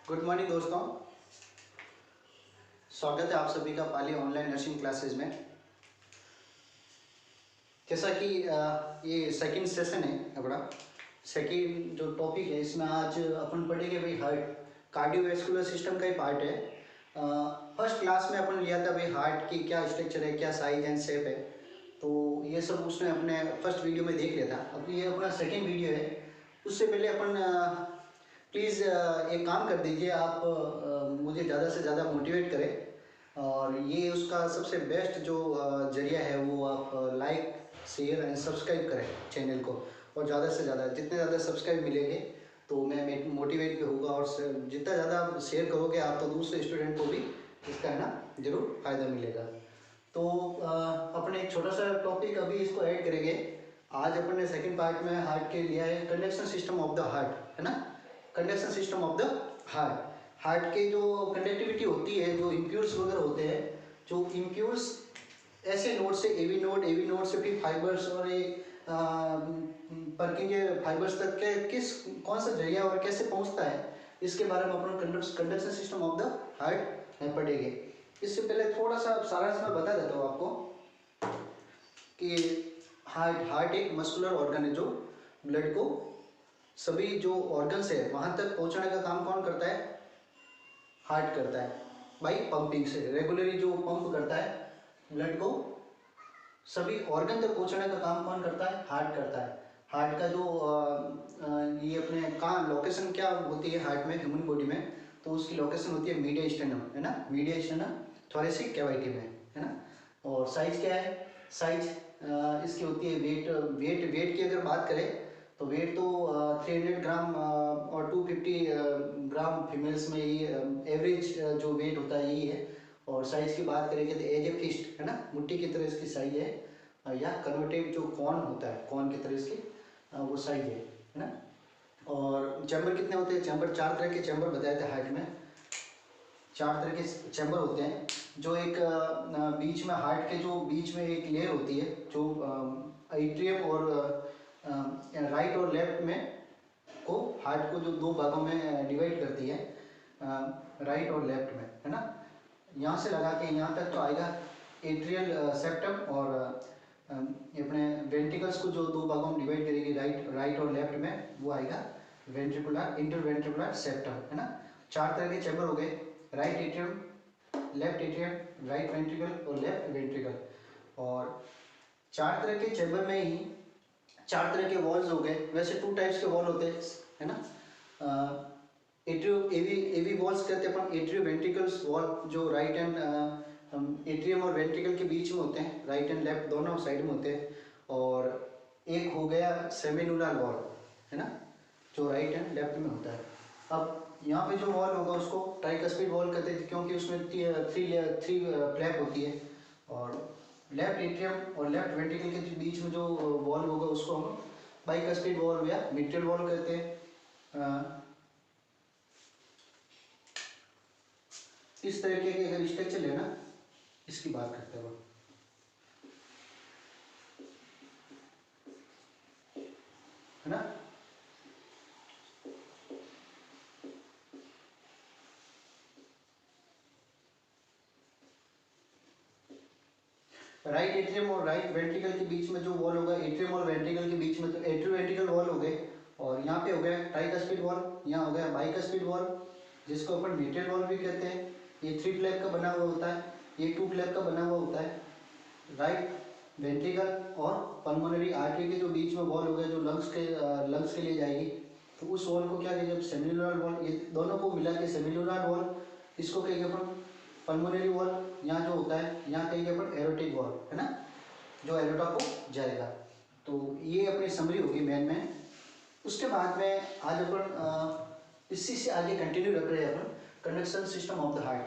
Good morning दोस्तों, स्वागत है आप सभी का पाली ऑनलाइन नर्सिंग क्लासेस में। जैसा कि ये सेकंड सेशन है अपना। सेकंड जो टॉपिक है इसमें आज अपन पढ़ेंगे भाई हार्ट, कार्डियोवैस्कुलर सिस्टम का ही पार्ट है। फर्स्ट क्लास में अपन लिया था भाई हार्ट की क्या स्ट्रक्चर है, क्या साइज एंड शेप है, तो ये सब उसने अपने फर्स्ट वीडियो में देख लिया था। अब ये अपना सेकेंड वीडियो है। उससे पहले अपन प्लीज़ एक काम कर दीजिए, आप मुझे ज़्यादा से ज़्यादा मोटिवेट करें और ये उसका सबसे बेस्ट जो जरिया है वो आप लाइक शेयर एंड सब्सक्राइब करें चैनल को। और ज़्यादा से ज़्यादा जितने ज़्यादा सब्सक्राइब मिलेंगे तो मैं मोटिवेट भी होगा, और जितना ज़्यादा शेयर करोगे आप तो दूसरे स्टूडेंट को भी इसका है ना ज़रूर फ़ायदा मिलेगा। तो अपने एक छोटा सा टॉपिक अभी इसको ऐड करेंगे। आज अपन ने सेकेंड पार्ट में हार्ट के लिया है conduction system of the heart, है ना। Conduction system of the heart के जो कंडक्टिविटी होती है, जो इम्प्यूर्स वगैरह होते हैं, जो इम्प्यूर्स ऐसे नोड से एवी नोड से फिर फाइबर्स और पर्किंग फाइबर्स तक के कौन सा जरिया और कैसे पहुंचता है, इसके बारे में अपन conduction system of the heart में पढ़ेंगे। इससे पहले थोड़ा सा सारांश में बता देता हूँ आपको कि हार्ट एक मस्कुलर ऑर्गन है जो ब्लड को सभी जो ऑर्गन्स है वहाँ तक पहुँचाने का काम कौन करता है? हार्ट करता है बाई पंपिंग से। रेगुलरली जो पंप करता है ब्लड को सभी ऑर्गन तक पहुँचाने का काम कौन करता है? हार्ट करता है। हार्ट का जो ये अपने कहाँ लोकेशन क्या होती है हार्ट में, ह्यूमन बॉडी में, तो उसकी लोकेशन होती है मीडिया स्टेनम, है ना। मीडिया स्टेनम थोरेसिक कैविटी में, है ना। और साइज क्या है? साइज इसकी होती है वेट की अगर बात करें तो वेट तो 300 ग्राम और 250 ग्राम फीमेल्स में ये एवरेज जो वेट होता है यही है। और साइज की बात करेंगे तो एज ए फिस्ट, है ना, मुट्ठी की तरह इसकी साइज है, या कन्वर्टेड जो कॉर्न होता है कॉर्न की तरह इसकी वो साइज है ना। और चैम्बर कितने होते हैं? चैम्बर 4 तरह के चैम्बर बताए थे हार्ट में। 4 तरह के चैम्बर होते हैं। जो एक बीच में हार्ट के जो बीच में एक लेयर होती है जो एट्रियम और राइट और लेफ्ट में को हार्ट को जो दो भागों में डिवाइड करती है, राइट और लेफ्ट में, है ना। यहाँ से लगा के यहाँ तक तो आएगा एट्रियल सेप्टम, और अपने वेंट्रिकल्स को जो दो भागों में डिवाइड करेगी राइट और लेफ्ट में, वो आएगा वेंट्रिकुलर इंटरवेंट्रिकुलर सेप्टम, है ना। 4 तरह के चैम्बर हो गए, right atrium, left atrium, right ventricle और लेफ्ट वेंट्रिकल। और 4 तरह के चैम्बर में ही 4 तरह के वॉल्स हो गए। वैसे 2 टाइप्स के वॉल होते हैं, है ना। एट्रियो एवी वॉल्स कहते हैं अपन, एट्रियो वेंट्रिकल्स वॉल जो राइट एंड एट्रियम और वेंट्रिकल के बीच में होते हैं, राइट एंड लेफ्ट दोनों साइड में होते हैं। और एक हो गया सेमिनुलर वॉल, है ना, जो राइट एंड लेफ्ट में होता है। अब यहाँ पे जो वॉल होगा उसको ट्राइकस्पिड वॉल कहते हैं, क्योंकि उसमें थ्री फ्लैप होती है। और लेफ्ट एट्रियम और लेफ्ट वेंट्रिकल के बीच में जो वॉल होगा उसको हम बाइकस्पिड वॉल या मिट्रियल वॉल कहते हैं। इस तरीके के अगर स्ट्रक्चर लेना, इसकी बात करते हैं, है ना। राइट एट्रियम और राइट वेंट्रिकल के बीच में जो वॉल होगा, एट्रियम और वेंट्रिकल के बीच में तो एट्रियो वेंट्रिकल वॉल हो गए। और यहाँ पे हो गया ट्राइकस्पिड वॉल, यहाँ हो गया बाइकस्पिड वॉल, जिसको अपन मिट्रियल वॉल भी कहते हैं। ये 3 फ्लैप का बना हुआ होता है, ये 2 फ्लैप का बना हुआ होता है। राइट वेंट्रिकल और पल्मोनरी आर्टरी के जो बीच में वॉल हो गया, जो लंग्स के लिए जाएगी, तो उस वॉल को क्या कहेंगे? अब सेमिनुलर वॉल। ये दोनों को मिला के सेमिनुलर वॉल, इसको कहेंगे अपन पल्मोनरी वॉल। यहाँ जो होता है यहाँ कहेंगे अपन एरोटिक वॉल, है ना, जो एरोटा को जाएगा। तो ये अपनी समरी होगी मेन में। उसके बाद में आज अपन इसी से आगे कंटिन्यू रख रहे हैं अपन conduction system of the heart.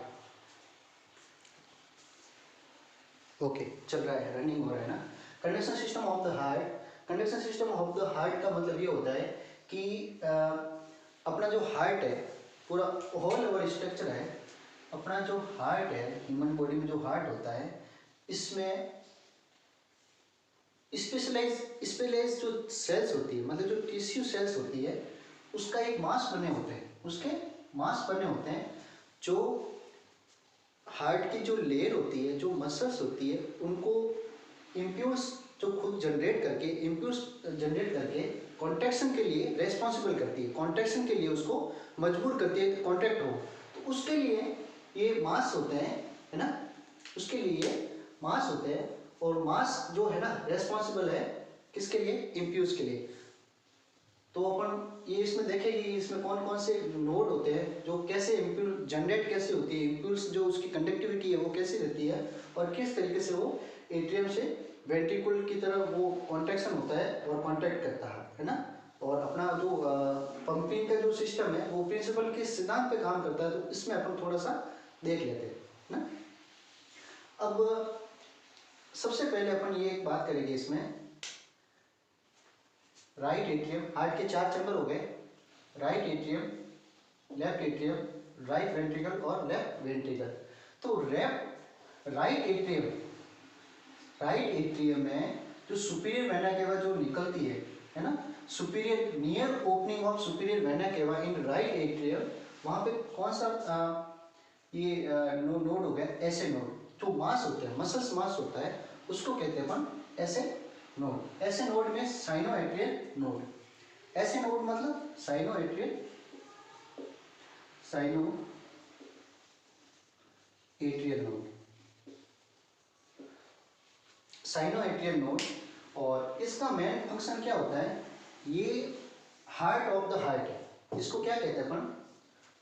Okay, चल रहा है, रनिंग हो रहा है ना। Conduction system of the heart, conduction system of the heart का मतलब ये होता है कि अपना जो हार्ट है, पूरा होल ओवर स्ट्रक्चर है, अपना जो हार्ट है, ह्यूमन बॉडी में जो हार्ट होता है, इसमें स्पेशलाइज जो सेल्स होती है, मतलब जो टिश्यू सेल्स होती है, उसका एक मास बने होते हैं, उसके बने होते हैं जो हार्ट की जो लेयर होती है, जो मसल्स होती है, उनको इम्पल्स जो खुद जनरेट करके कॉन्ट्रैक्शन के लिए रेस्पॉन्सिबल करती है, कॉन्ट्रैक्शन के लिए उसको मजबूर करती है कि कॉन्ट्रैक्ट हो। तो उसके लिए ये मास होते हैं, है ना, उसके लिए मास होते हैं। और मास जो है ना रेस्पॉन्सिबल है किसके लिए? इम्पल्स के लिए। तो अपन ये इसमें देखेंगे कि इसमें कौन कौन से नोड होते हैं, जो कैसे इम्पल्स जनरेट कैसे होती है, इम्पल्स जो उसकी कंडक्टिविटी है वो कैसी रहती है, और किस तरीके से वो एट्रियम से वेंट्रिकल की तरफ वो कॉन्ट्रैक्शन होता है और कॉन्ट्रैक्ट करता है ना। और अपना जो पंपिंग का जो सिस्टम है वो प्रिंसिपल के सिद्धांत पे काम करता है। तो इसमें अपन थोड़ा सा देख लेते हैं ना। अब सबसे पहले अपन ये एक बात करेंगे इसमें, राइट एट्रियम, हार्ट के 4 चैम्बर हो गए, right atrium, left atrium, right ventricle और लेफ्ट वेंट्रिकल। तो राइट एट्रियम में जो सुपीरियर वेना केवा जो निकलती है ना, superior near opening of superior vena cava in right atrium, वहाँ पे कौन सा ये नोड हो गया, ऐसे नोड जो मास होते हैं, मसल्स मास होता है, उसको कहते हैं अपन ऐसे नोड। ऐसे नोड में साइनो एट्रियल नोड, ऐसे नोड मतलब cyano atrial node, cyano atrial node. और इसका मेन फंक्शन क्या होता है, ये हार्ट ऑफ द हार्ट है, इसको क्या कहते हैं अपन,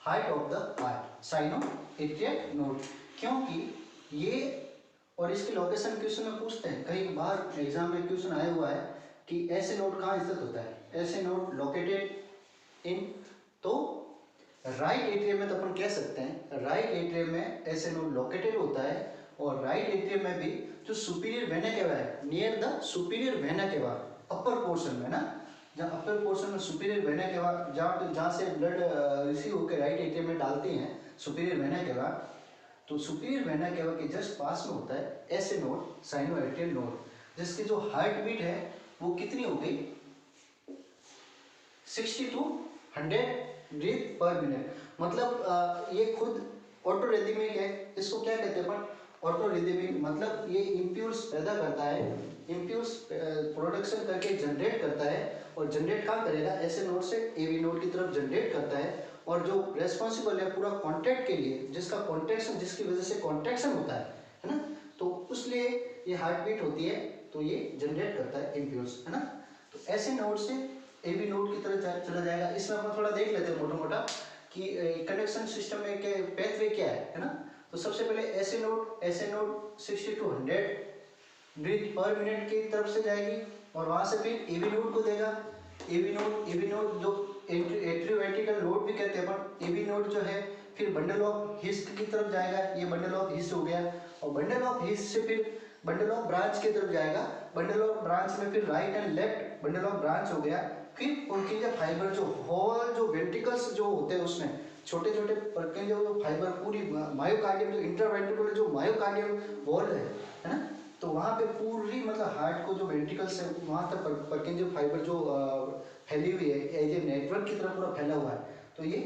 heart of the heart, sino atrial node. क्योंकि ये, और इसकी लोकेशन क्वेश्चन में पूछते हैं, कई बार एग्जाम में क्वेश्चन आया हुआ है कि ऐसे नोड कहाँ स्थित होता है, ऐसे नोड लोकेटेड इन, तो राइट एट्रियम में तो अपन कह सकते हैं राइट एट्रियम में ऐसे नोड लोकेटेड होता है। और राइट एट्रियम में भी जो सुपीरियर वेना केवा है, near the superior vena cava, upper portion में ना, जहाँ अपर पोर्शन में सुपीरियर वेना केवा, जहाँ से ब्लड रिसीव होकर राइट एट्रियम में डालते हैं सुपीरियर वेना केवा, तो सुपीरियर वेना केवा के जस्ट पास में होता है ऐसे नोड, साइनो एट्रियल नोड, जिसकी जो हार्ट बीट है वो कितनी हो गई, 60 to 100 ब्रीथ पर मिनट। मतलब ये खुद ऑटोरिदमिक है, इसको क्या कहते हैं अपन, ऑटोरिदमिक। मतलब ये इम्पल्स पैदा करता है, इम्पल्स प्रोडक्शन करके जनरेट करता है, और जनरेट कहाँ करेगा, ऐसे नोड से एवी नोड की तरफ जनरेट करता है। और जो रेस्पॉन्सिबल है पूरा कॉन्ट्रैक्ट के लिए, जिसका कॉन्ट्रैक्शन, जिसकी वजह से कॉन्ट्रैक्शन होता है ना, तो उसलिए ये हार्ट बीट होती है, तो ये जनरेट करता है इम्पल्स, है ना। तो ऐसे नोड से एवी नोड की तरफ चला जाएगा। इसमें अपन थोड़ा देख लेते हैं मोटा मोटा कि कंडक्शन सिस्टम में के पेथवे क्या है ना। तो सबसे पहले SA node 60 to 100 breath per minute की तरफ से जाएगी, और वहाँ से फिर एवी नोड को देगा। एवी नोड जो एट्रियोवेंट्रिकल नोड भी कहते हैं अपन। एवी नोड जो है फिर बंडल ऑफ हिस्ट की तरफ जाएगा, ये बंडल ऑफ हिस्ट हो गया, और बंडल ऑफ हिस्ट से फिर बंडल ऑफ ब्रांच की तरफ जाएगा। बंडल ऑफ ब्रांच में फिर right and left bundle of branch हो गया। फिर पुर्किंजा फाइबर जो होल जो वेंट्रिकल्स जो होते हैं उसमें छोटे छोटे पुर्किंजा जो फाइबर, पूरी मायोकार्डियम जो इंट्रावेंट्रिकुलर जो मायोकार्डियम वॉल है ना, तो वहाँ पे पूरी मतलब हार्ट को जो वेंट्रिकल्स है वहाँ तक पुर्किंजा फाइबर जो फैली हुई है, एज ए नेटवर्क की तरफ पूरा फैला हुआ है। तो ये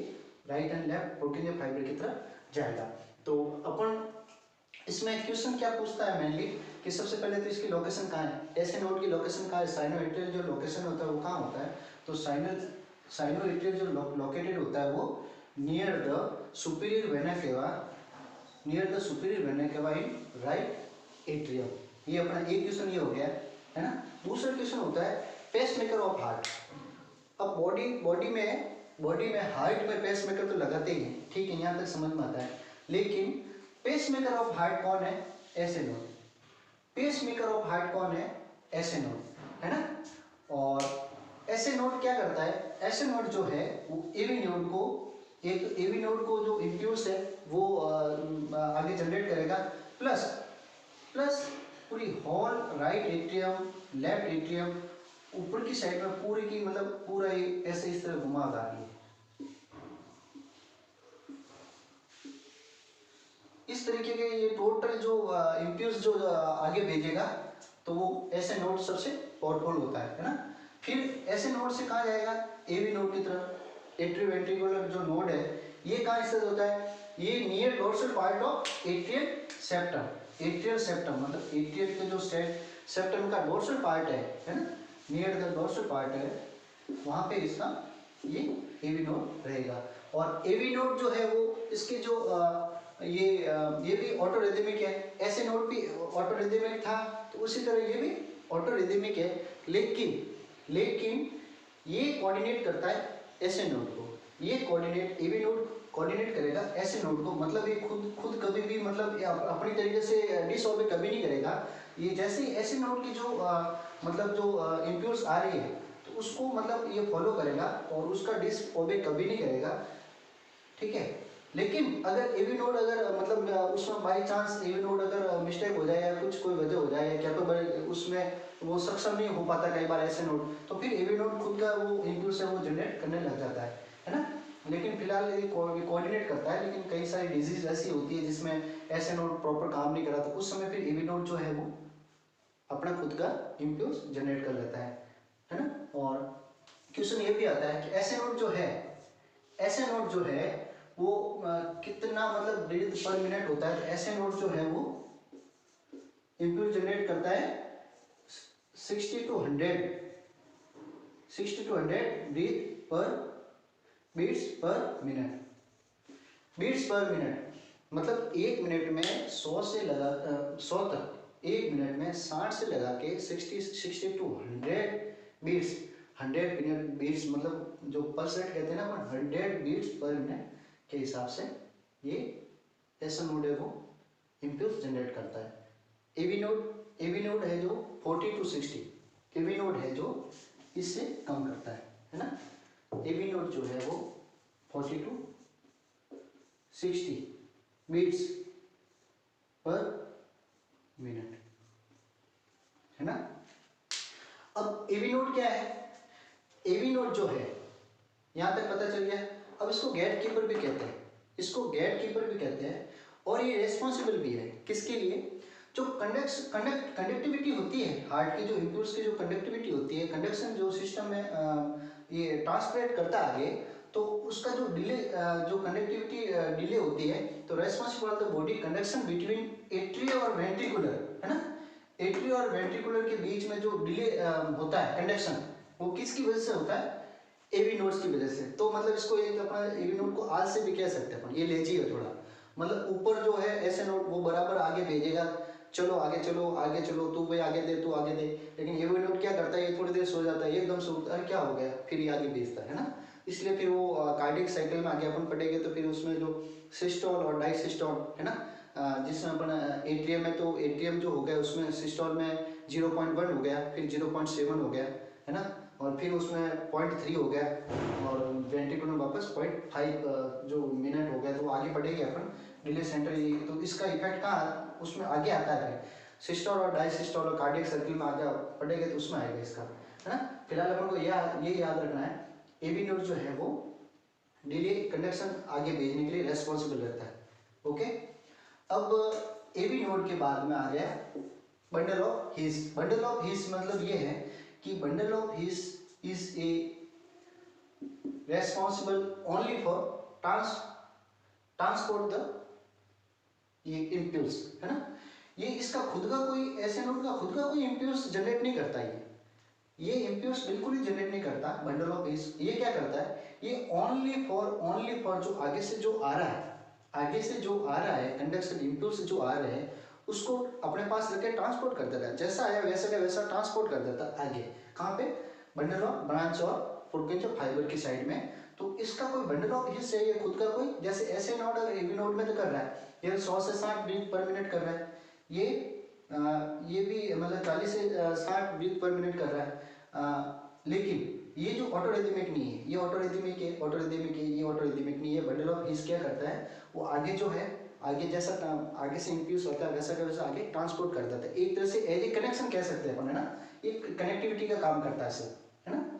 राइट एंड लेफ्ट पुर्किंजा फाइबर की तरफ जाएगा। तो अपन इसमें क्वेश्चन क्या पूछता है मेनली कि सबसे पहले तो इसकी लोकेशन कहाँ है, ऐसे नोड की लोकेशन कहाँ है, साइनो एट्रियल जो लोकेशन होता है वो कहाँ होता है, तो साइनो एट्रियल जो लोकेटेड होता है वो near the superior vena cava in right atrium. ये अपना एक क्वेश्चन ये हो गया है ना। दूसरा क्वेश्चन होता है पेसमेकर ऑफ हार्ट। अब बॉडी में हार्ट में पेसमेकर तो लगाते ही हैं, ठीक है, यहाँ तक समझ में आता है। लेकिन पेसमेकर ऑफ हार्ट कौन है, ऐसे नोड। पेसमेकर ऑफ हार्ट कौन है, ऐसे नोड, है ना। और ऐसे नोड क्या करता है, ऐसे नोड जो है वो एवी नोड को, एक एवी नोड को जो इम्पल्स है वो आगे जनरेट करेगा, प्लस पूरी whole right atrium, left atrium, ऊपर की साइड में पूरी की मतलब पूरा ही ऐसे इस तरह घुमागा ये, इस तरीके के ये टोटल जो इम्पल्स जो आगे भेजेगा, तो वो ऐसे नोड सबसे पावरफुल होता है ना। फिर ऐसे नोड से कहाँ जाएगा, एवी नोड की तरफ। एट्रियोवेंट्रिकुलर जो नोड है, ये कहाँ स्थित होता है? ये near dorsal part of atrial septum. Atrial septum मतलब एट्रियल के जो सेप्टम का डोर्सल पार्ट है ना, नियर द डोर्सल पार्ट है, वहाँ पे इसका ये एवी नोड रहेगा। और एवी नोड जो है वो इसके जो ये भी ऑटोरिदमिक है, ऐसे नोड भी ऑटोरिदमिक था, तो उसी तरह ये भी ऑटोरिदमिक है, लेकिन ये कोऑर्डिनेट करता है ऐसे नोड को। ये कोऑर्डिनेट एवी नोड कोऑर्डिनेट करेगा ऐसे नोड को, मतलब ये खुद कभी भी मतलब अपनी तरीके से डिसऑर्डर कभी नहीं करेगा। ये जैसे ही ऐसे नोड की जो मतलब जो इम्पल्स आ रही है तो उसको मतलब ये फॉलो करेगा और उसका डिसऑबे कभी नहीं करेगा, ठीक है। लेकिन अगर एवी नोड अगर मतलब उसमें बाई चांस एवी नोड अगर मिस्टेक हो जाए या कुछ कोई वजह हो जाए, क्या तो उसमें वो सक्षम नहीं हो पाता कई बार ऐसे नोड, तो फिर एवी नोड खुद का वो इम्पल्स है वो जनरेट करने लग जाता है ना। लेकिन फिलहाल ये कोऑर्डिनेट करता है, लेकिन कई सारी डिजीज ऐसी होती है जिसमें ऐसे नोड प्रॉपर काम नहीं करा, तो उस समय फिर एवी नोड जो है वो अपना खुद का इम्पल्स जनरेट कर लेता है ना। और क्वेश्चन ये भी आता है कि ऐसे नोड जो है वो कितना मतलब ब्रीथ पर मिनट होता है, तो ऐसे नोड जो है वो इम्पल्स जनरेट करता है 60 to 100 बीट्स पर मिनट मतलब एक मिनट में 100 से लगा 100 तक, एक मिनट में 60 से लगा के 60 to 100 बीट्स, 100 बीट्स मतलब जो पर सेट कहते हैं ना, 100 बीट्स पर मिनट के हिसाब से ये ऐसा नोड है वो इम्पल्स जनरेट करता है। एवी नोड है जो 40 to 60, एवी नोड है जो इससे कम करता है ना। एवी नोड जो है वो 40 to 60 बीट्स पर मिनट है ना। अब एवी नोड क्या है? एवी नोड जो है यहाँ तक पता चल गया। अब इसको गेट कीपर भी कहते हैं, और ये रेस्पॉन्सिबल भी है किसके लिए? जो कंडक्टिविटी होती है हार्ट की, जो इम्पल्स की जो कंडक्टिविटी होती है, कंडक्शन जो सिस्टम में ये ट्रांसप्रेट करता है आगे, तो उसका जो डिले जो कंडक्टिविटी डिले होती है, तो responsible the body conduction between atria और वेंट्रिकुलर है ना। एट्रिया और वेंट्रिकुलर के बीच में जो डिले होता है कंडक्शन, वो किसकी वजह से होता है? एवी नोड्स की वजह से। तो मतलब इसको एक अपना एवी नोड को आल से भी कह सकते हैं अपन, ये लेजी है थोड़ा, मतलब ऊपर जो है ऐसे नोड वो बराबर आगे भेजेगा, चलो आगे चलो तू भाई आगे दे, तू आगे दे। लेकिन एवी नोड क्या करता है, ये थोड़ी देर सो जाता है, एकदम से उठता है, क्या हो गया, फिर ये आगे भेजता है ना। इसलिए फिर वो कार्डियक साइकिल में आगे अपन पढ़ेंगे, तो फिर उसमें जो सिस्टोल और डायसिस्टोल है ना, जिसमें अपन एट्रियम है, तो एट्रियम जो हो गया उसमें सिस्टोल में 0.1 हो गया, फिर 0.7 हो गया है ना, और फिर उसमें 0.3 हो गया, और वेंट्रिकुलर में वापस 0.5 जो मिनट हो गया, तो आगे बढ़ेंगे अपन डिले सेंटर। तो इसका इफेक्ट कहाँ उसमें आगे आता है, फिर सिस्टोल और डायसिस्टोल और कार्डियक सर्किल में आगे पढ़ेंगे तो उसमें आएगा इसका, है ना। फिलहाल अपन को ये याद रखना है, एवी नोड जो है वो डिले कंडक्शन आगे भेजने के लिए रेस्पॉन्सिबल रहता है। ओके, अब एवी नोड के बाद में आ गया bundle of his. Bundle of his मतलब ये है कि bundle of his is a responsible only for transport the ये इम्पल्स है ना। ये इसका खुद का कोई ऐसे नोड का खुद का कोई इम्पल्स जनरेट नहीं करता, ये इम्पल्स बिल्कुल ही जनरेट नहीं करता बंडल ऑफ हीस। ये क्या करता है, ये ओनली फॉर जो आगे से जो आ रहा है कंडक्शन इम्पल्स जो आ रहे हैं उसको अपने पास रख के ट्रांसपोर्ट कर देता है, जैसा आया वैसा का वैसा ट्रांसपोर्ट कर देता है आगे। कहाँ पे? बंडल ऑफ ब्रांच और पुर्किंज ऑफ फाइबर की साइड में। तो इसका कोई बंडल ऑफ हीस है, ये खुद का कोई, जैसे ऐसे नोड अगर एवी नोड में तो कर रहा है, ये 100 से 60 बीट पर मिनट कर रहा है, ये भी मतलब 40 से 60 बीट पर मिनट कर रहा है, लेकिन ये जो ऑटोरिदमिक नहीं है, ये ऑटोरिदमिक है, ये ऑटोरिदमिक नहीं है। बंडल ऑफ हीस क्या करता है, वो आगे जो है आगे जैसा आगे से इंफ्यूज होता है वैसा का वैसा आगे ट्रांसपोर्ट कर देता है। एक तरह से एज ए कनेक्शन कह सकते हैं अपन, है ना, एक कनेक्टिविटी का काम करता है इसे, है ना।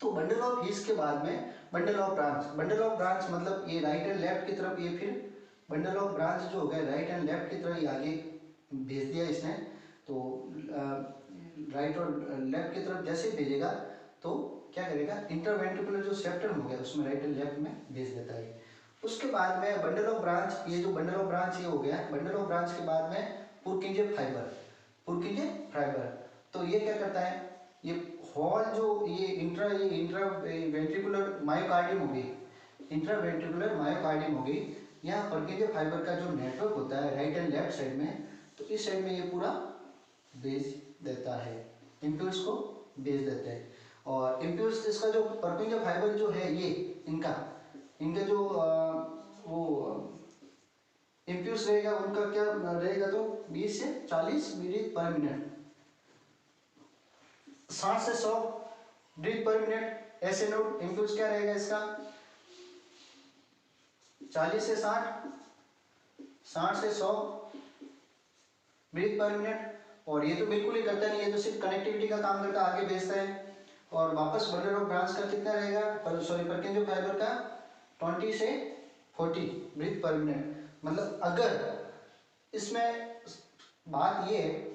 तो बंडल ऑफ हीस के बाद में बंडल ऑफ ब्रांच मतलब ये राइट एंड लेफ्ट की तरफ, ये फिर बंडल ऑफ ब्रांच जो हो गया राइट एंड लेफ्ट की तरफ ये आगे भेज दिया इसने। तो राइट और लेफ्ट की तरफ जैसे भेजेगा तो क्या करेगा, इंटरवेंट्रिकुलर जो सेप्टम हो गया उसमें राइट एंड लेफ्ट में भेज देता है। उसके बाद में बंडल ऑफ ब्रांच, ये जो बंडल ऑफ ब्रांच ये हो गया, बंडल ऑफ ब्रांच के बाद में पुरकिंजे फाइबर, पुरकिंजे फाइबर। तो ये क्या करता है, ये हॉल जो ये इंट्रा वेंट्रिकुलर मायोकार्डियम हो गई, इंट्रा वेंट्रिकुलर मायोकार्डियम हो गई, यहाँ पुरकिंजे फाइबर का जो नेटवर्क होता है राइट एंड लेफ्ट साइड में, तो इस साइड में ये पूरा भेज देता है, इम्पल्स को भेज देता है। और इम्पल्स इसका जो पुरकिंजे फाइबर जो है ये इनका इनका जो वो इम्पल्स रहेगा उनका क्या रहेगा, तो 20 से 40 मिनट पर मिनट, 60 से 100 ब्रीथ पर मिनट। ऐसे नोट इम्पल्स क्या रहेगा इसका 40 से 60, 60 से 100 ब्रीथ पर मिनट। और ये तो बिल्कुल ही करता नहीं, ये तो सिर्फ कनेक्टिविटी का काम करता है, आगे भेजता है। और वापस बंडल ऑफ ब्रांच का कितना रहेगा, सॉरी पुरकिंजे फाइबर का 20 से 40 ब्रीथ पर मिनट। मतलब अगर इसमें बात ये है,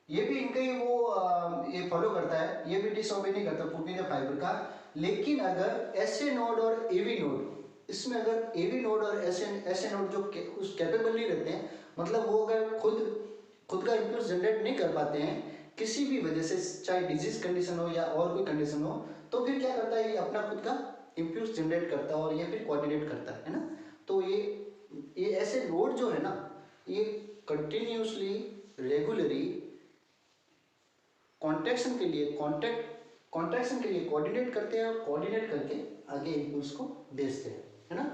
ये भी इनका ही वो ये फॉलो करता है, ये भी डिसओबे नहीं करता पुरकिंजे फाइबर का। लेकिन अगर एसए नोड और एवी नोड, इसमें अगर एवी नोड और एसए नोड जो उस कैपेबल नहीं रहते हैं, मतलब वो अगर खुद का इम्पल्स जनरेट नहीं कर पाते हैं किसी भी वजह से, चाहे डिजीज कंडीशन हो या और कोई कंडीशन हो, तो फिर क्या करता है, ये अपना खुद का इम्पल्स जनरेट करता है और ये फिर कोऑर्डिनेट करता है ना। तो ये ऐसे नोड जो है ना, ये कंटिन्यूसली रेगुलरी कॉन्ट्रैक्शन के लिए कोऑर्डिनेट करते हैं और कोऑर्डिनेट करके आगे इम्पल्स को भेजते हैं, है ना।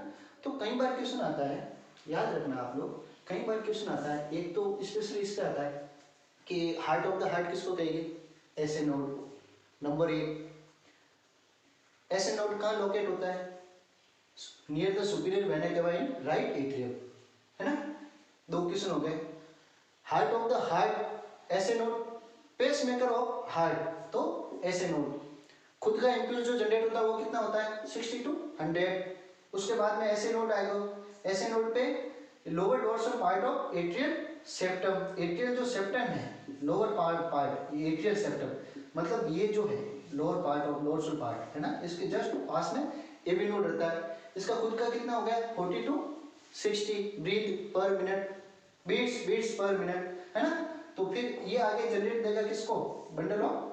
तो कई बार क्वेश्चन आता है, याद रखना आप लोग, कई बार क्वेश्चन आता है, एक तो स्पेशली इसका आता है कि हार्ट ऑफ द हार्ट किसको कहेंगे, ऐसे नोड। नंबर 1, ऐसे नोड कहाँ लोकेट होता है, near the superior vena cava in right atrium, है ना। 2 क्वेश्चन हो गए। Heart of the heart SA node, pacemaker of heart, तो ऐसे नोड खुद का इम्पल्स जो जनरेट होता है वो कितना होता है 60 to 100। उसके बाद में ऐसे नोड आएगा, ऐसे नोड पे lower dorsal part of atrial septum, atrial जो सेप्टम है लोअर पार्ट एट्रियल सेप्टम, मतलब ये जो है lower part of dorsal part है ना, इसके जस्ट पास में एवी नोड रहता है। इसका खुद का कितना हो गया 40 to 60 breath per minute, beats per minute, है ना। तो फिर ये आगे जनरेट देगा किसको, बंडल ऑफ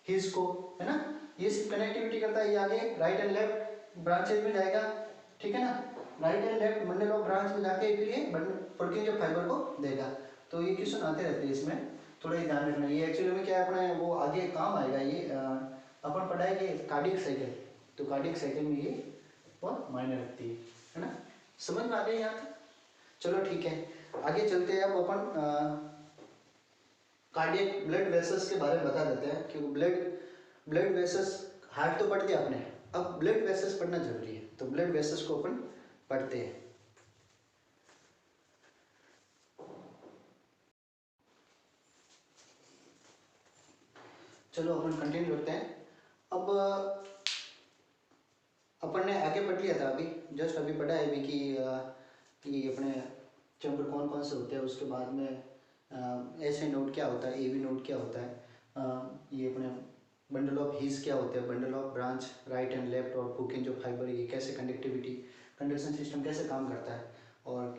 हिज को, है ना। ये सिर्फ कनेक्टिविटी करता है, ये आगे राइट एंड लेफ्ट ब्रांचेज में जाएगा, ठीक है ना। Right and left bundle of branch में जाके फिर ये पुरकिंजे फाइबर को देगा। तो ये क्वेश्चन आते रहते हैं, इसमें थोड़ा ही ध्यान रखना। ये एक्चुअली में क्या है अपने वो आगे काम आएगा, ये अपन पढ़ाएंगे कार्डियक साइकिल, तो कार्डियक साइकिल में ये बहुत मायने रखती है ना। समझ में आ गया यहाँ तक, चलो ठीक है आगे चलते हैं। अब अपन कार्डियक ब्लड वेसल्स के बारे में बता देते हैं, क्योंकि ब्लड वेसल्स हार्ट तो पढ़ दिया आपने, अब ब्लड वेसल्स पढ़ना जरूरी है, तो ब्लड वेसल्स को अपन पढ़ते हैं। चलो अपन कंटिन्यू करते हैं। अब अपन ने आगे पढ़ लिया था, अभी जस्ट अभी पढ़ा है अभी कि अपने चैम्बर कौन कौन से होते हैं, उसके बाद में ऐसे नोड क्या होता है, एवी नोड क्या होता है, ये अपने बंडल ऑफ हीज क्या होते हैं, bundle of branch right and left, और पुरकिंजे फाइबर ये कैसे कंडक्टिविटी कंडक्शन सिस्टम कैसे काम करता है, और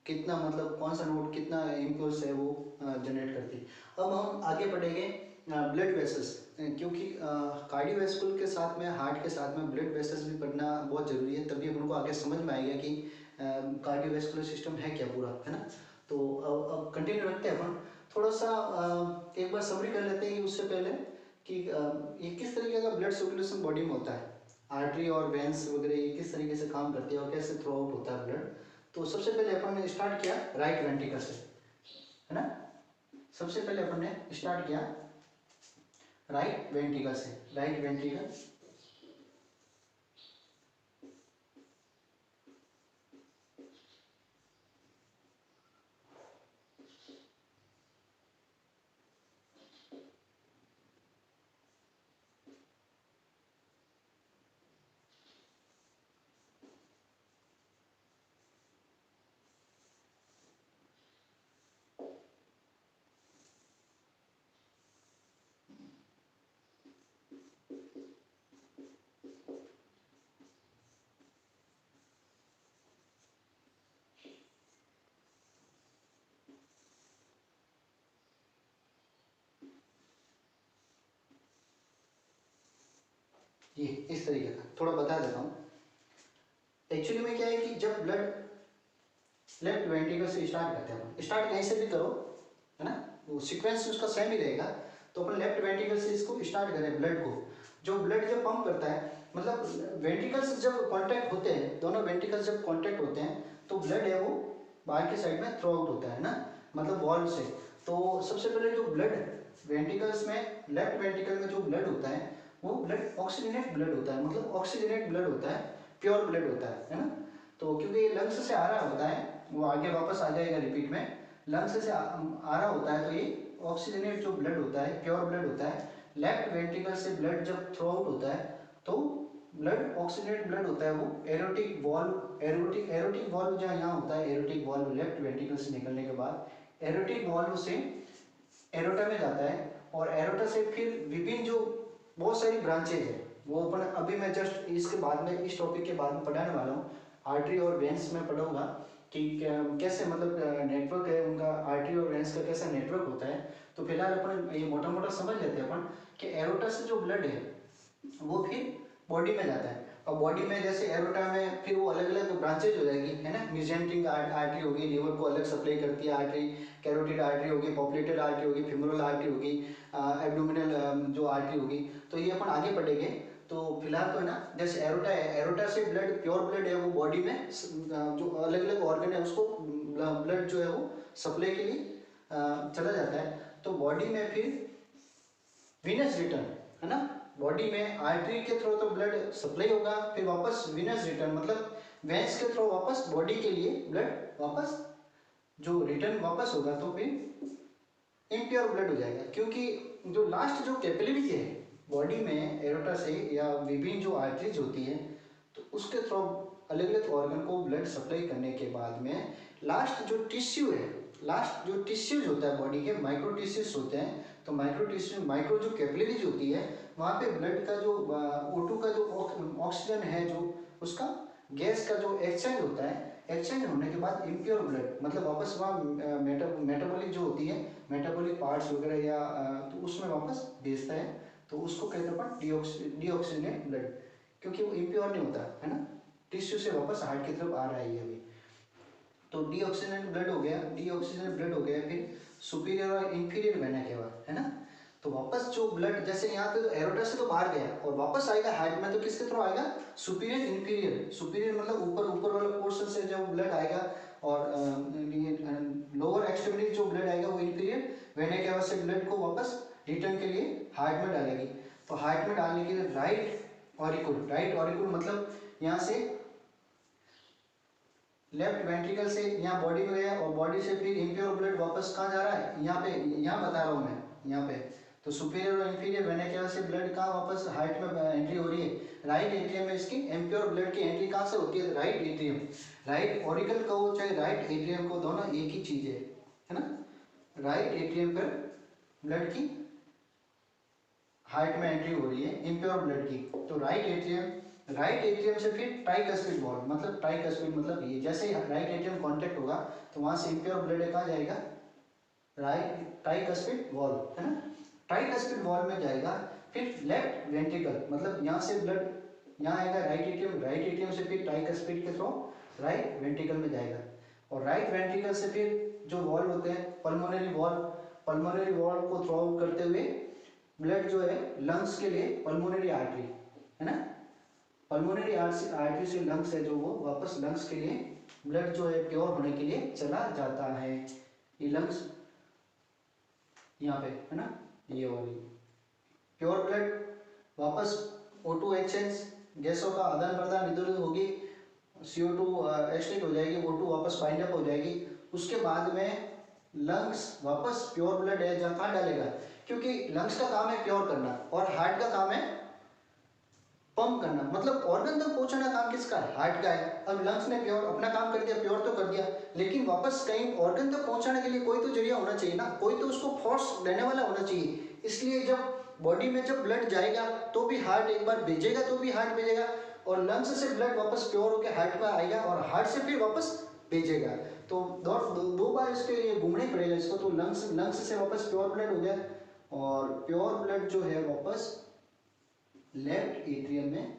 कितना मतलब कौन सा नोड कितना इम्पल्स है वो जनरेट करती है। अब हम आगे पढ़ेंगे ब्लड वेसल्स, क्योंकि कार्डियोवैस्कुलर के साथ में हार्ट के साथ में ब्लड वेसल्स भी पढ़ना बहुत ज़रूरी है, तभी अपन को आगे समझ में आएगा कि कार्डियोवैस्कुलर सिस्टम है क्या पूरा, है ना। तो अब कंटिन्यू रखते हैं अपन, थोड़ा सा एक बार समरी कर लेते हैं कि उससे पहले कि ये किस तरीके का ब्लड सर्कुलेशन बॉडी में होता है, आर्टरी और वेंस वगैरह ये किस तरीके से काम करती है और कैसे थ्रू आउट होता है ब्लड। तो सबसे पहले अपन ने स्टार्ट किया राइट वेंट्रिकल से, है ना। सबसे पहले अपन ने स्टार्ट किया राइट वेंट्रिकल से, राइट वेंट्रिकल ये इस तरीके का, थोड़ा बता देता हूँ। एक्चुअली में क्या है कि जब ब्लड लेफ्ट वेंट्रिकल से स्टार्ट करते हैं, स्टार्ट कहीं से भी करो, है ना, वो सीक्वेंस उसका सेम ही रहेगा। तो अपन लेफ्ट वेंट्रिकल से इसको स्टार्ट करें ब्लड को, जो ब्लड जब पंप करता है, मतलब वेंट्रिकल्स जब कांटेक्ट होते हैं, दोनों वेंट्रिकल्स जब कांटेक्ट होते हैं तो ब्लड है वो बाहर की साइड में थ्रो आउट होता है ना, मतलब वॉल्व से। तो सबसे पहले जो ब्लड वेंट्रिकल्स में, लेफ्ट वेंट्रिकल में जो ब्लड होता है वो ब्लड ऑक्सीजनेट ब्लड होता है, मतलब ऑक्सीजनेट ब्लड होता है, प्योर ब्लड होता है ना। तो क्योंकि लंग्स से आ रहा होता है, वो आगे वापस आ जाएगा रिपीट में, लंग्स से आ रहा होता है, तो ये ऑक्सीजनेट जो ब्लड होता है, प्योर ब्लड होता है। लेफ्ट वेंट्रिकल से ब्लड जब थ्रो आउट होता है तो ब्लड ऑक्सीजनेट ब्लड होता है, वो एरोटिक वॉल्व, एरोटिक वॉल्व जहाँ यहाँ होता है, एरोटिक वॉल्व लेफ्ट वेंट्रिकल से निकलने के बाद एरोटिक वॉल्व से एरोटा में जाता है, और एरोटा से फिर विभिन्न जो बहुत सारी ब्रांचेज है, वो अपन अभी मैं जस्ट इसके बाद में, इस टॉपिक के बाद में पढ़ाने वाला हूँ। आर्टरी और वेंस में पढ़ूंगा कि कैसे मतलब नेटवर्क है उनका, आर्टरी और वेंस का कैसा नेटवर्क होता है। तो फिलहाल अपन ये मोटा मोटा समझ लेते हैं अपन कि एरोटा से जो ब्लड है वो फिर बॉडी में जाता है, और बॉडी में जैसे एरोटा में फिर वो अलग अलग ब्रांचेज हो जाएगी, है ना। मेजेंटिक आर्टरी होगी, लीवर को अलग सप्लाई करती है आर्टरी, कैरोटिड आर्टरी होगी, पॉपुलेटेड आर्टरी होगी, फिमोरल आर्टरी होगी, एब्डोमिनल जो आर्टरी होगी। तो ये अपन आगे पढ़ेंगे। तो फिलहाल तो है ना, जैसे एरोटा है, एरोटा से ब्लड, प्योर ब्लड है वो बॉडी में जो अलग अलग ऑर्गन है उसको ब्लड जो है वो सप्लाई के लिए चला जाता है। तो बॉडी में फिर विनस रिटर्न, है ना, बॉडी में आर्टरी के थ्रू तो ब्लड सप्लाई होगा, फिर वापस विनस रिटर्न, मतलब वेंस के थ्रू वापस बॉडी के लिए ब्लड वापस जो रिटर्न वापस होगा, तो फिर इम्प्योर ब्लड हो जाएगा। क्योंकि जो लास्ट जो कैपिलरी है बॉडी में एरोटा से या विभिन्न जो आर्टरीज होती है, तो उसके थ्रू अलग अलग ऑर्गन को ब्लड सप्लाई करने के बाद में लास्ट जो टिश्यू है, लास्ट जो टिश्यूज होता है बॉडी के, माइक्रो टिश्यूज होते हैं। तो माइक्रो टिश्यू, माइक्रो जो कैपिलरीज होती है, वहाँ पे ब्लड का जो O2 का जो ऑक्सीजन है, जो उसका गैस का जो एक्सचेंज होता है, एक्सचेंज होने के बाद इम्प्योर ब्लड, मतलब वापस वहाँ मेटाबॉलिक जो होती है, मेटाबॉलिक पार्ट्स वगैरह या तो उसमें वापस भेजता है। तो उसको कहते हैं अपन डीऑक्सीजनेट ब्लड, क्योंकि वो इम्प्योर नहीं होता, है ना, टिश्यू से वापस हार्ट की तरफ आ रहा है ये अभी। तो डीऑक्सीजनेट ब्लड हो गया, डीऑक्सीजनेट ब्लड हो गया, फिर सुपीरियर और इंफीरियर वेना के बाद, है ना। तो वापस जो ब्लड जैसे यहाँ पे तो एरोटा से तो बाहर गया और वापस आएगा हार्ट में, तो किसके थ्रू आएगा, सुपीरियर इंफीरियर, सुपीरियर मतलब ऊपर वाला पोर्शन से जब ब्लड आएगा, और लोअर एक्सट्रीमिटी जो ब्लड आएगा वो इंफीरियर वेना के बाद से ब्लड को वापस रिटर्न के लिए हार्ट में डालेगी। तो हार्ट में डालने के लिए राइट ऑरिकुल मतलब यहाँ से लेफ्ट वेंट्रिकल से यहाँ बॉडी में गया, और बॉडी से फिर इम्प्योर ब्लड वापस कहाँ जा रहा है, यहाँ पे, यहाँ बता रहा हूँ मैं, यहाँ पे। तो सुपीरियर और इंफीरियर वेना केवा से ब्लड कहाँ वापस हार्ट में एंट्री हो रही है, राइट एट्रियम में इसकी इम्प्योर ब्लड की एंट्री कहाँ से होती है, राइट एट्रियम। राइट ऑरिकल कहो चाहे राइट एट्रियम को, दोनों एक ही चीज है ना। राइट एट्रियम पर ब्लड की हार्ट में एंट्री हो रही है इम्प्योर ब्लड की। तो राइट एट्रियम से फिर ट्राइकस्पिड वॉल्व, मतलब ट्राइकस्पिड मतलब ये, जैसे राइट एट्रियम कांटेक्ट होगा तो वहां से इम्प्योर ब्लड कहाँ जाएगा, राइट ट्राइकस्पिड वॉल्व, है ना, ट्राइकस्पिड वॉल्व में जाएगा। फिर लेफ्ट वेंट्रिकल, मतलब यहाँ से ब्लड यहाँ आएगा राइट एट्रियम से फिर ट्राइकस्पिड के थ्रू राइट वेंट्रिकल में जाएगा, और राइट वेंट्रिकल से फिर जो वॉल्व होते हैं पल्मोनरी वॉल्व को थ्रू आउट करते हुए ब्लड जो है लंग्स के लिए पल्मोनरी आर्टरी, है ना, पल्मोनरी आर्टरी से लंग्स है जो वो वापस लंग्स के लिए ब्लड जो है प्योर होने के लिए चला जाता है। ये लंग्स यहाँ पे है ना, ये वाली प्योर ब्लड वापस O2 एक्सचेंज, गैसों का आदान प्रदान इधर उधर होगी, CO2 एक्सटेट हो जाएगी, O2 वापस बाइंड अप हो जाएगी। उसके बाद में लंग्स वापस प्योर ब्लड है जहाँ कहाँ डालेगा, क्योंकि लंग्स का काम है प्योर करना और हार्ट का काम है पंप करना, मतलब ऑर्गन तक पहुंचाना काम किसका है, हार्ट का है। अब लंग्स ने प्योर अपना काम कर दिया, प्योर तो कर दिया, लेकिन वापस कहीं ऑर्गन तक पहुंचाने के लिए कोई तो जरिया होना चाहिए ना, कोई तो उसको फोर्स देने वाला होना चाहिए। इसलिए जब बॉडी में जब ब्लड जाएगा तो भी हार्ट एक बार भेजेगा, तो भी हार्ट भेजेगा, और लंग्स से ब्लड वापस प्योर होकर हार्ट में आएगा और हार्ट से फिर वापस भेजेगा। तो दो बार इसके लिए घूमना ही पड़ेगा इसको। तो लंग्स से वापस प्योर ब्लड हो जाए, और प्योर ब्लड जो है वापस लेफ्ट एट्रियम में,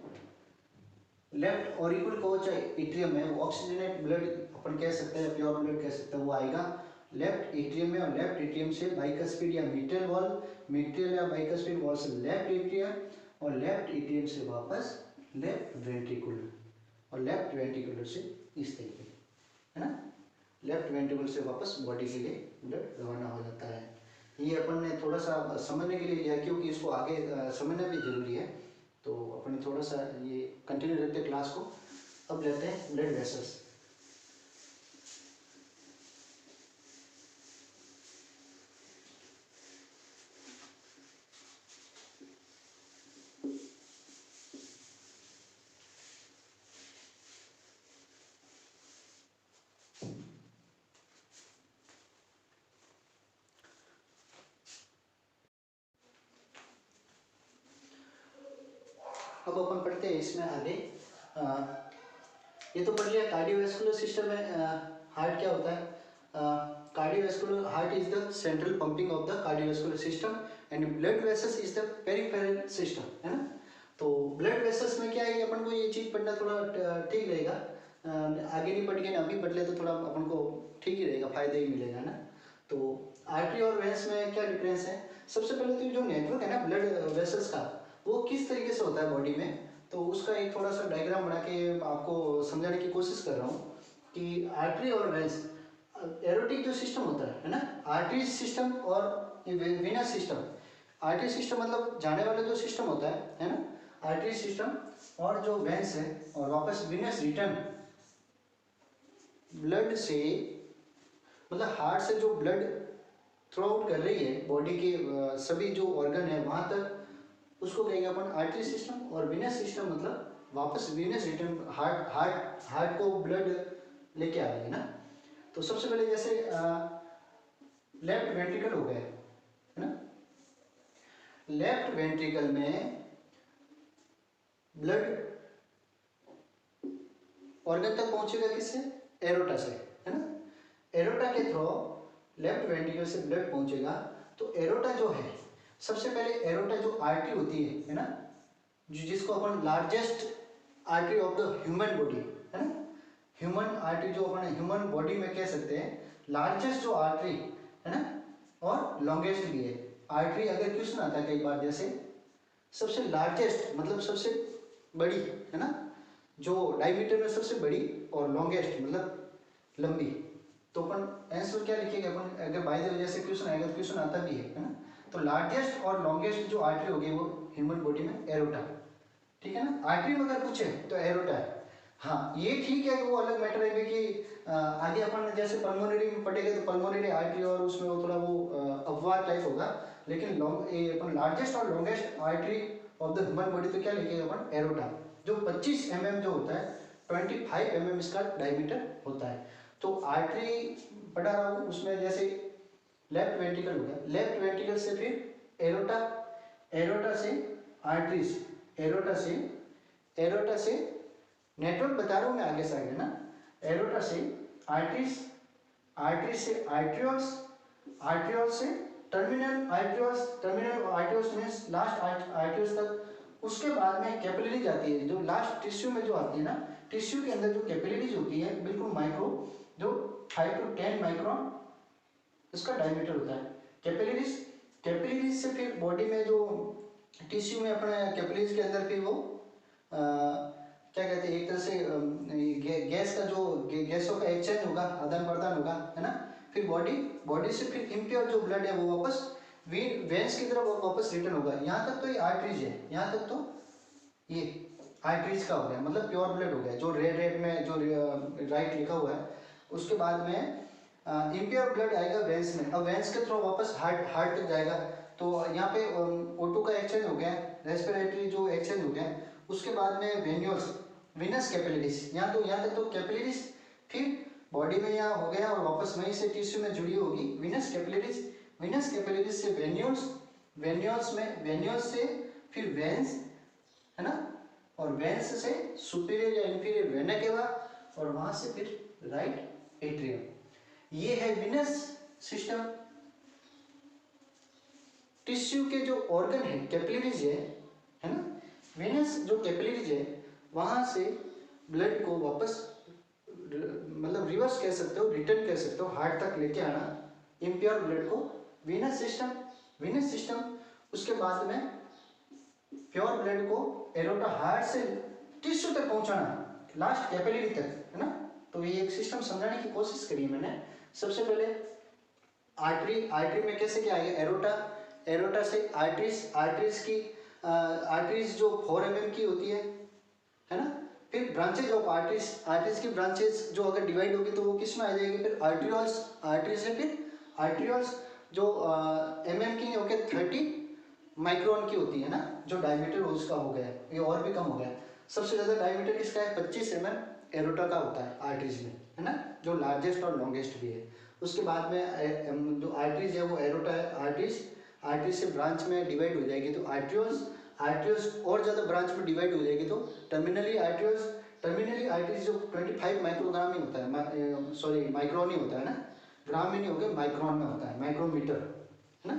लेफ्ट ऑरिकुल कोच एट्रियम में ऑक्सीजनेट ब्लड अपन कह सकते हैं, प्योर ब्लड कह सकते हैं, वो आएगा लेफ्ट एट्रियम में। और लेफ्ट एट्रियम से बाइकस्पिड या मिट्रियल वॉल, मिट्रियल या बाइकस्पिड वॉल से लेफ्ट एट्रियम, और लेफ्ट एट्रियम से वापस लेफ्ट वेंट्रिकुलर, और लेफ्ट वेंट्रिकुलर से इस तरीके, है ना, लेफ्ट वेंट्रिकुलर से वापस बॉडी के लिए ब्लड रवाना हो जाता है। ये अपन ने थोड़ा सा समझने के लिए लिया क्योंकि इसको आगे समझना भी जरूरी है, तो अपन ने थोड़ा सा ये कंटिन्यू रखते हैं क्लास को। अब लेते हैं ब्लड वेसल्स। अब अपन पढ़ते हैं इसमें आगे। ये तो पढ़ लिया कार्डियोवैस्कुलर सिस्टम में हार्ट क्या होता है। Cardiovascular heart is the central pumping of the cardiovascular system and blood vessels is the peripheral system, है ना। तो ब्लड वेसल्स में क्या है कि अपन को ये चीज़ पढ़ना थोड़ा ठीक रहेगा, आगे नहीं पढ़ के ना अभी पढ़ ले तो थोड़ा अपन को ठीक ही रहेगा, फायदा ही मिलेगा, है ना। तो आर्टरी और वेंस में क्या डिफरेंस है। सबसे पहले तो जो नेटवर्क है ना ब्लड वेसल्स का, वो किस तरीके से होता है बॉडी में, तो उसका एक थोड़ा सा डायग्राम बना के आपको समझाने की कोशिश कर रहा हूँ कि आर्टरी और वेंस एरोटिक जो सिस्टम होता है ना, आर्टरी सिस्टम और वेनस सिस्टम। आर्टरी सिस्टम मतलब जाने वाला जो सिस्टम होता है ना, आर्टरी सिस्टम, और जो वेंस है और वापस वेनस रिटर्न ब्लड से, मतलब हार्ट से जो ब्लड थ्रू आउट कर रही है बॉडी के सभी जो ऑर्गन है वहां तक, उसको कहेंगे अपन आर्टरी सिस्टम। और वेनस सिस्टम मतलब वापस वेनस रिटर्न, हार्ट को ब्लड लेके आ रही है ना। तो सबसे पहले जैसे लेफ्ट वेंट्रिकल हो गया, है ना। लेफ्ट वेंट्रिकल में ब्लड ऑर्गन तक पहुंचेगा किससे, एरोटा से, है ना। एरोटा के थ्रू लेफ्ट वेंट्रिकल से ब्लड पहुंचेगा। तो एरोटा जो है, सबसे पहले एरोटा जो आर्टरी होती है ना, जिसको अपन largest artery of the human body, है ना, ह्यूमन आर्टरी जो अपन ह्यूमन बॉडी में कह सकते हैं, लार्जेस्ट जो आर्टरी है ना, और लॉन्गेस्ट भी है। आर्टरी अगर क्वेश्चन आता है कई बार, जैसे सबसे लार्जेस्ट मतलब सबसे बड़ी, है ना, जो डायमीटर में सबसे बड़ी, और लॉन्गेस्ट मतलब लंबी, तो अपन आंसर क्या लिखेंगे अपन, अगर बाय द वे जैसे क्वेश्चन आएगा तो क्वेश्चन आता भी है ना। तो लार्जेस्ट और लॉन्गेस्ट जो आर्टरी होगी वो ह्यूमन बॉडी में एरोटा, ठीक है ना। आर्टरी में अगर पूछे तो एरोटा है। हाँ ये ठीक है कि वो अलग मैटर है कि आगे अपन जैसे पल्मोनरी में पढ़ेंगे तो पल्मोनरी आर्टरी और उसमें वो थोड़ा वो अपवाद टाइप होगा, लेकिन अपन लार्जेस्ट और longest artery of the human body तो क्या लिखेगा अपन, एरोटा, जो 25 mm जो होता है, 25 mm इसका डायमीटर होता है। तो आर्टरी पढ़ा रहा हूँ, उसमें जैसे लेफ्ट वेंट्रिकल हो गया, लेफ्ट वेंट्रिकल से फिर एरोटा, एरोटा से आर्टरीज, एरोटा से नेटवर्क बता रहा हूँ मैं आगे से आगे ना, एरोटा से आर्टरीज, आर्टरी से आर्ट्रियोल्स, आर्ट्रियोल्स से terminal arterioles, terminal arterioles means last arterioles तक। उसके बाद में कैपिलरीज आती है, जो लास्ट टिश्यू में जो आती है ना, टिश्यू के अंदर जो कैपिलरीज होती है बिल्कुल माइक्रो, जो 5 to 10 माइक्रोन इसका डायमीटर होता है। कैपिलरीज, कैपिलरीज से फिर बॉडी में जो टिश्यू में अपने कैपिलरीज के अंदर फिर वो क्या कहते हैं, एक तरह से गैस का जो गैसों का एक्सचेंज होगा, आदान प्रदान होगा, है ना। फिर बॉडी से फिर इम्प्योर जो ब्लड है वो वापस वेंस की तरफ वापस रिटर्न होगा। यहाँ तक तो ये आर्टरीज है, यहाँ तक तो ये आर्टरीज का हो गया, मतलब प्योर ब्लड हो गया, जो रेड में जो राइट लिखा हुआ है। उसके बाद में इम्प्योर ब्लड आएगा वेंस में, अब वेंस के थ्रू वापस हार्ट तक जाएगा। तो यहाँ पे O2 का एक्सचेंज हो गया, रेस्पिरेटरी जो एक्सचेंज हो गया। उसके बाद में वेन्यूल्स, विनस कैपिलरीज, यहाँ तक तो कैपिलरीज, फिर बॉडी में यहाँ हो गया और वापस वहीं से टिश्यू में जुड़ी होगी विनस कैपिलरीज, विनस कैपिलरीज से वेन्यूल्स, वेन्यूल्स से फिर वेंस, है ना, और वेंस से सुपीरियर या इंफीरियर वेना केवा, और वहां से फिर राइट एट्रियम। ये है विनस सिस्टम। टिश्यू के जो ऑर्गन है कैपिलरीज है ना, वेनस जो कैपिलरीज है वहाँ से ब्लड को वापस मतलब रिवर्स कह सकते हो, रिटर्न कह सकते हो, हार्ट तक लेके आना इम्प्योर ब्लड को वेनस सिस्टम, उसके बाद में प्योर ब्लड को एरोटा हार्ट से टिश्यू तक पहुंचाना, लास्ट कैपिलरी तक, है ना। तो ये एक सिस्टम समझाने की कोशिश करी है मैंने। सबसे पहले आर्टरी में कैसे क्या आएगा, एरोटा से आर्टरीज जो 4 mm की होती है ना। फिर ब्रांचेज ऑफ आर्टरीज की ब्रांचेज जो अगर डिवाइड होगी तो वो किस में आ जाएगी, फिर आर्टरी से फिर आर्ट्रियोल्स जो mm की नहीं होकर 30 माइक्रोन की होती है ना, जो डायमीटर उसका हो गया, ये और भी कम हो गया। सबसे ज़्यादा डायमीटर किसका है, 25 mm एरोटा का होता है आर्टरीज में, है ना, जो लार्जेस्ट और लॉन्गेस्ट भी है। उसके बाद में जो आर्टरीज है वो एरोटा है, आर्टरीज से ब्रांच में डिवाइड हो जाएगी तो आर्टरियोल्स और ज़्यादा ब्रांच में डिवाइड हो जाएगी तो टर्मिनली आर्टरीज जो 25 माइक्रोग्राम ही होता है, सॉरी माइक्रोन ही होता है ना, ग्राम में नहीं होगा, माइक्रोन में होता है, माइक्रोमीटर, है ना।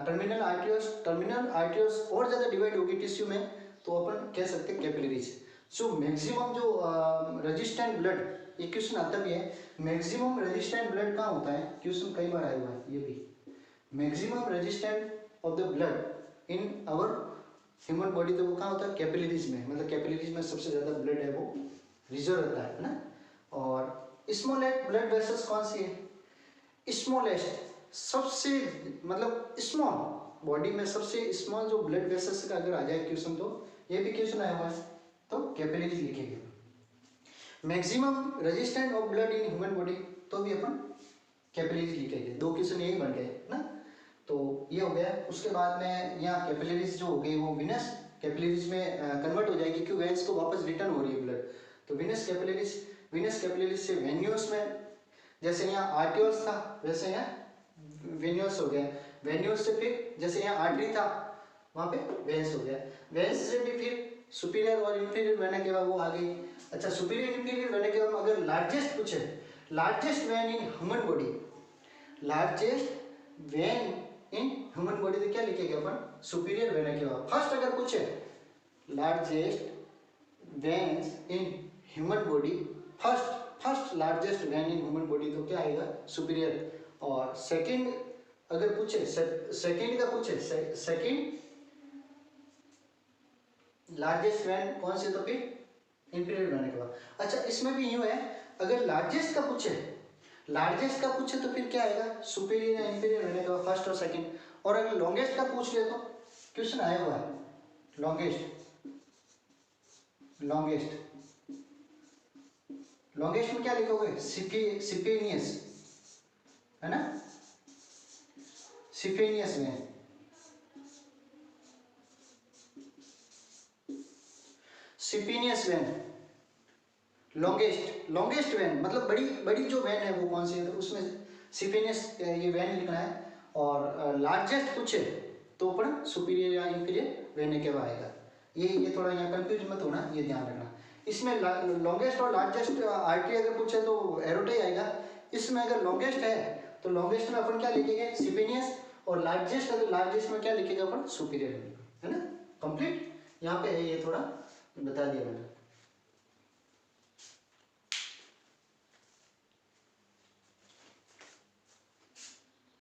टर्मिनल आर्टरियोल्स और ज़्यादा डिवाइड होगी टिश्यू में तो अपन कह सकते हैं कैपिलरीज। सो मैक्सिमम जो रेजिस्टेंट ब्लड, ये क्वेश्चन आता भी है, मैक्सिमम रेजिस्टेंट ब्लड कहाँ होता है, क्वेश्चन कई बार आया हुआ है ये भी। Maximum resistant of the blood in our human body तो वो कहाँ होता है, कैपिलरीज में, मतलब कैपिलरीज में सबसे ज़्यादा ब्लड है वो रिजर्व रहता है ना। और स्मॉलेस्ट ब्लड वेसल्स कौन सी है, स्मॉलेस्ट सबसे मतलब स्मॉल बॉडी में सबसे स्मॉल जो ब्लड वेसल्स का अगर आ जाए क्वेश्चन तो ये भी क्वेश्चन आया हुआ है तो कैपिलरीज लिखेंगे। Maximum resistant of blood in human body तो भी अपन कैपिलरीज लिखेंगे। 2 क्वेश्चन यही बन गए ना, तो ये हो गया। उसके बाद में यहाँ कैपिलरीज जो हो गई वो विनस कैपिलरीज में कन्वर्ट हो जाएगी क्योंकि वेन्स को वापस रिटर्न हो रही है ब्लड, तो विनस कैपिलरीज से वेन्यूल्स में, जैसे यहाँ आर्टियोल्स था वैसे यहाँ वेन्यूल्स हो गया, वेन्यूल्स से फिर जैसे यहाँ आर्टरी था वहाँ पे वेन्स हो गया, वेन्स से भी फिर सुपीरियर और इंफीरियर वेना केवा वो आ गई। अच्छा, सुपीरियर इंफीरियर वेना केवा में अगर लार्जेस्ट पूछे, largest when in human body, largest when in human body तो क्या लिखेंगे अपन, सुपीरियर वेना केवा। फर्स्ट अगर पूछे largest veins in human body, first largest when in human body तो क्या आएगा, सुपीरियर। और सेकंड अगर पूछे, सेकंड का पूछे, सेकंड लार्जेस्ट वेन कौन से तो फिर इंफीरियर वेन के बाद। अच्छा, इसमें भी यूं है, अगर लार्जेस्ट का पूछे तो फिर क्या आएगा, सुपीरियर या इंफीरियर वेन के बाद फर्स्ट और सेकंड। और अगर लॉन्गेस्ट का पूछ ले तो क्वेश्चन आया हुआ है, लॉन्गेस्ट में क्या लिखोगे, सिफेनियस, है ना, सिफेनियस वेन, सिफेनियस वेन, लॉन्गेस्ट वेन मतलब बड़ी जो वेन है वो कौन सी है, तो उसमें सिफेनियस ये वेन लिखना है। और लार्जेस्ट पूछे तो अपन सुपीरियर या इंफीरियर वेन के बाद आएगा। ये थोड़ा यहाँ कंफ्यूज मत होना, ये ध्यान रखना। इसमें लॉन्गेस्ट और लार्जेस्ट आर्टरी अगर पूछे तो एरोटा ही आएगा। इसमें अगर लॉन्गेस्ट है तो लॉन्गेस्ट में अपन क्या लिखेंगे, सिफेनियस, और लार्जेस्ट है तो लार्जेस्ट में क्या लिखेगा अपन, सुपीरियर, है ना। कंप्लीट यहाँ पे है, ये थोड़ा बता दिया मैंने।